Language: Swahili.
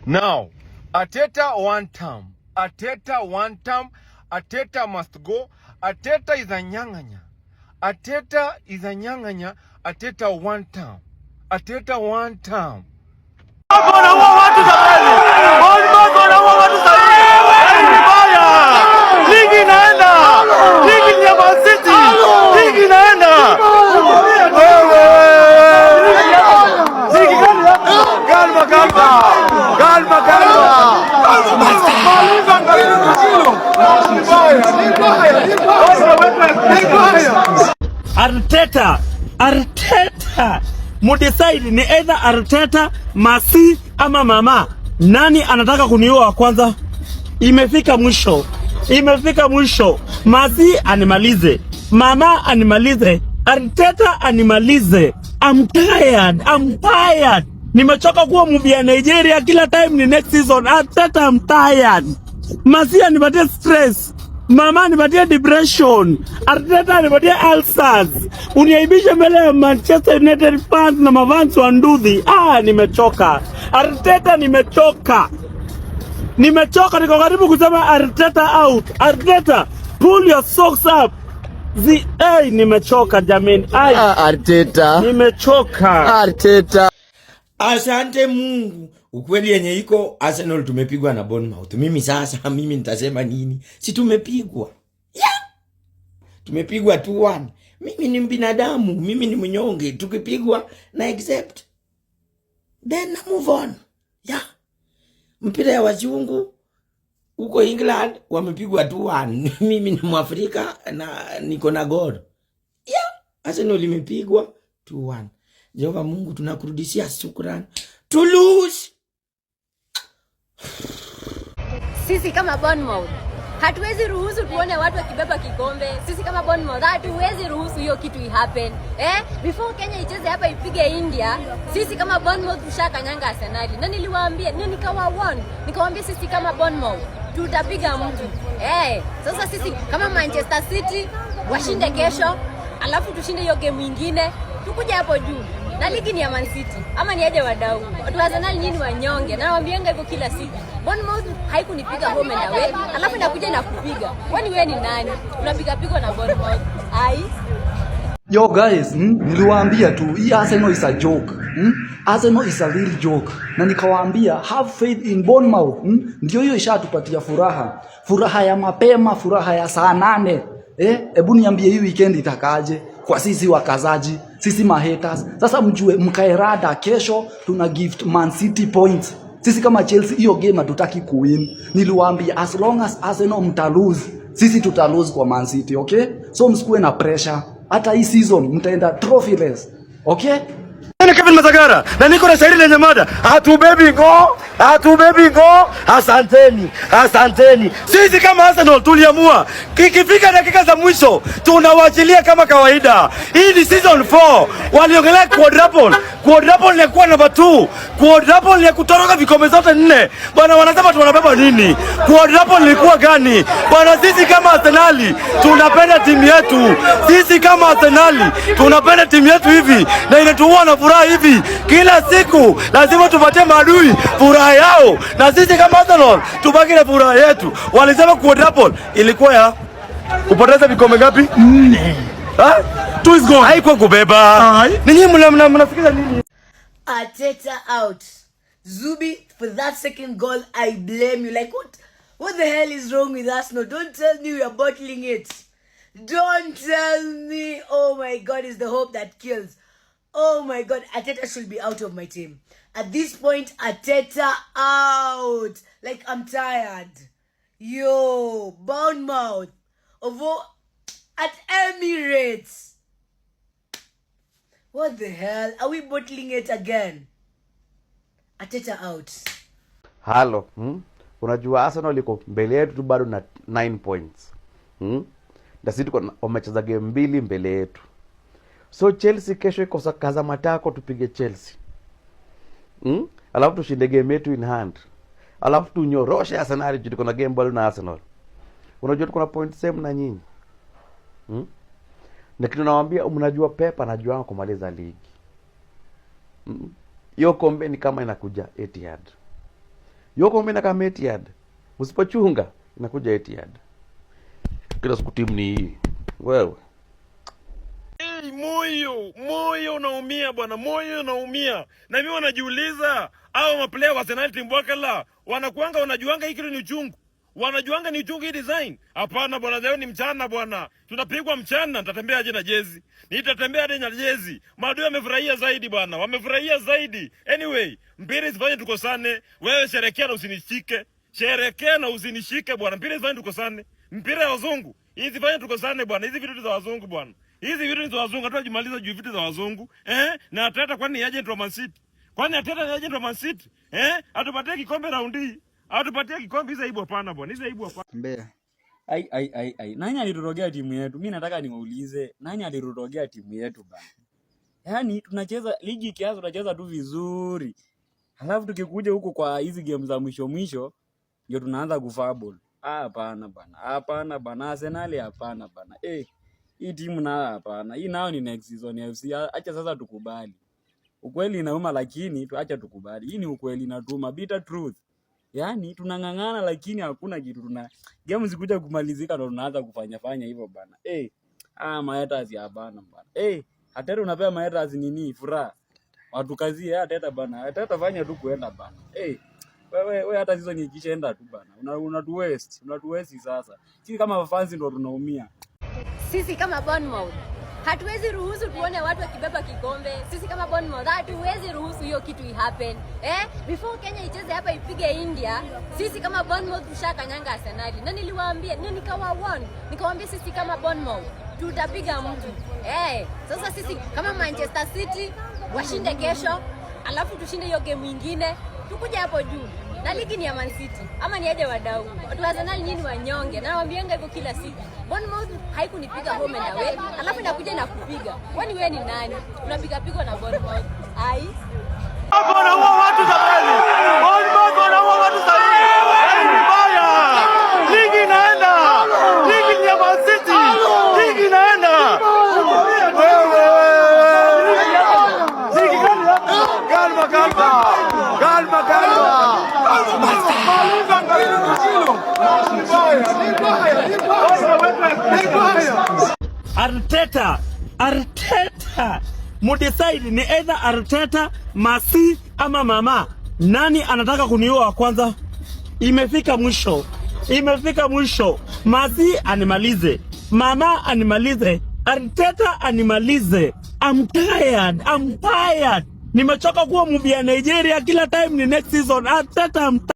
Now, Arteta one term. Arteta one term. Arteta must go. Arteta is a nyanganya. Arteta is a nyanganya. Arteta one term. Arteta one term. Ligi inaenda. Ligi ni ya Man City. Ligi inaenda. Arteta mudecide ni either Arteta, Masi ama Mama. Nani anataka kuniua kwanza? Imefika mwisho. Masi animalize, Mama animalize, Arteta animalize. I'm tired. Nimechoka kuwa movie ya Nigeria kila time ni next season. Arteta, I'm tired. Masi anipatie stress, Mama anipatie depression, Arteta anipatie ulcers. Uniaibisha mbele ya Manchester United fans na mafans wa nduthi. Nimechoka. Arteta nimechoka. Niko karibu kusema Arteta out. Arteta, pull your socks up. Nimechoka jameni. Arteta. Nimechoka. Arteta. Asante Mungu. Ukweli yenye iko Arsenal tumepigwa na Bournemouth. Mimi nitasema nini? Si tumepigwa. Tumepigwa 2-1. Mimi ni binadamu, mimi ni mnyonge. Tukipigwa na accept. Then move on. Mpira ya wazungu huko England wamepigwa 2-1. Mimi ni Mwafrika na niko na God. Arsenal imepigwa 2-1. Jehova Mungu tunakurudishia shukrani. To lose. Sisi kama Bournemouth hatuwezi ruhusu tuone watu wakibeba kikombe. Sisi kama Bournemouth hatuwezi ruhusu hiyo kitu ihappen. Before Kenya icheze hapa ipige India, sisi kama Bournemouth tushakanyanga Arsenal. Na niliwaambia, nikawaambia sisi kama Bournemouth tutapiga mtu. Sasa sisi kama Manchester City washinde kesho, alafu tushinde hiyo game nyingine, tukuja hapo juu. Na ligi ni ya Man City. Ama ni aje wadau. Watu Arsenal nyinyi wanyonge. Na nawaambianga hivyo kila siku. Bournemouth haikunipiga home and away. Alafu inakuja na kupiga. Kwani wewe ni nani? Unapiga pigo na Bournemouth. Yo guys, niliwaambia tu hii Arsenal is a joke. Arsenal is a real joke. Na nikawaambia have faith in Bournemouth. Ndio hiyo ishatupatia furaha. Furaha ya mapema, furaha ya saa 8. Hebu niambie hii weekend itakaje kwa sisi wakazaji, sisi mahaters. Sasa mjue mkaerada kesho tuna gift Man City points. Sisi kama Chelsea hiyo game hatutaki kuwin. Niliwaambia as long as Arsenal mta lose, sisi tuta lose kwa Man City, okay? So msikuwe na pressure. Hata hii season mtaenda trophyless. Okay? Kevin Mazagara na niko na shairi lenye mada hatubebi ngo. Asanteni. Sisi kama Arsenal tuliamua kikifika dakika za mwisho tunawachilia kama kawaida. Hii ni season 4. Waliongelea quadruple ni kuwa number 2. Quadruple ni kutoroka vikombe zote 4. Bwana wanasema tunabeba nini? Quadruple ni kuwa gani? Bwana sisi kama Arsenal tunapenda timu yetu. Hivi na inatuua na furaha hivi. Kila siku lazima tupatie maadui furaha yao. Na sisi kama Arsenal tubaki na furaha yetu. Walisema quadruple ilikuwa ya kupoteza vikombe ngapi? 2 is gone. Haiko kubeba. Ninyi mnafikiria nini? Arteta out. Zubi, for that second goal I blame you. Like what the hell is wrong with Arsenal? Don't tell me we are bottling it. Don't tell me. Oh my God, it's the hope that kills. Oh my God, Arteta should be out of my team. At this point, Arteta out. Like, I'm tired. Yo, Bournemouth. At Emirates. What the hell? Are we bottling it again? Arteta out. Halo, unajua Arsenal liko mbele yetu tu bado na 9 points. Na sisi tuko wamecheza game 2 mbele yetu. So Chelsea kesho iko kaza matako tupige Chelsea. Alafu tushinde game yetu in hand. Alafu tunyoroshe Arsenal tuko na game bado na Arsenal. Unajua tuko na point same na nyinyi. Na kitu nawaambia mnajua Pep anajua kumaliza ligi. Hiyo kombe ni kama inakuja Etihad. Yoko mimi kama Etihad. Usipochunga inakuja Etihad. Kila siku timu ni hii. Wewe. Moyo unaumia bwana, moyo unaumia. Na mimi wanajiuliza au maplayer wa Arsenal timu wakala wanakuanga wanajuanga hiki ni uchungu. Wanajuanga ni uchungu hii design. Hapana bwana, leo ni mchana bwana. Tunapigwa mchana, nitatembea aje na jezi. Nitatembea aje na jezi. Maadui wamefurahia zaidi bwana. Wamefurahia zaidi. Anyway, mpira isifanye tukosane. Wewe sherekea na usinishike. Sherekea na usinishike bwana. Mpira isifanye tukosane. Mpira ya wazungu. Hizi fanye tukosane bwana. Hizi vitu za wazungu bwana. Hizi vitu ni za wazungu. Hatujimaliza juu vitu za wazungu. Na Arteta kwani agent wa Man City? Kwani Arteta ni agent wa Man City? Atupatie kikombe raundi hii. Atupatie kikombe hizo aibu hapana bwana. Hizo aibu hapana. Mbea. Ai. Nani alirogea timu yetu? Mimi nataka niwaulize, nani alirogea timu yetu bana? Yaani tunacheza ligi kiasi, tunacheza tu vizuri. Halafu tukikuja huko kwa hizi game za mwisho ndio tunaanza kufumble. Hapana bana. Hapana bana. Arsenal hapana bana. Hii timu na hapana. Hii nao ni next season ya FC. Acha sasa tukubali. Ukweli inauma lakini acha tukubali. Hii ni ukweli inatuma, bitter truth. Yaani tunangangana lakini hakuna kitu game zikuja kumalizika ndo tunaanza kufanya hivyo bana. Mahaters ya bana bana. Hata unapewa mahaters nini furaha. Watu kazi Arteta bana. Hata fanya tu kuenda bana. Wewe hata hizo ni kishaenda tu bana. Unatu waste sasa. Sisi kama fans ndo tunaumia. Sisi kama Bournemouth hatuwezi ruhusu tuone watu wakibeba kikombe. Sisi kama Bournemouth hatuwezi ruhusu hiyo kitu ihappen. Before Kenya icheze hapa ipige India, sisi kama Bournemouth tushakanyanga Arsenal. Na niliwaambia, nikawaambia sisi kama Bournemouth tutapiga mtu. Sasa sisi kama Manchester City washinde kesho, alafu tushinde hiyo game nyingine, tukuja hapo juu. Na ligi ni ya Man City. Ama ni aje wadau. Watu wa Arsenal nyinyi wanyonge. Na nawaambianga hivyo kila siku. Bournemouth haikunipiga home and away, alafu inakuja na kupiga. Kwani wewe ni nani? Unapiga pigo na Bournemouth. Ai. Wanaua watu jamani. Bournemouth wanaua watu sahihi. Ni mbaya. Ligi inaenda. Ligi ni ya Man City. Ligi inaenda. Arteta mudecide ni either Arteta, Masi ama Mama. Nani anataka kuniua wa kwanza? Imefika mwisho. Masi animalize, Mama animalize, Arteta animalize. I'm tired. Nimechoka kuwa movie ya Nigeria kila time ni next season. Arteta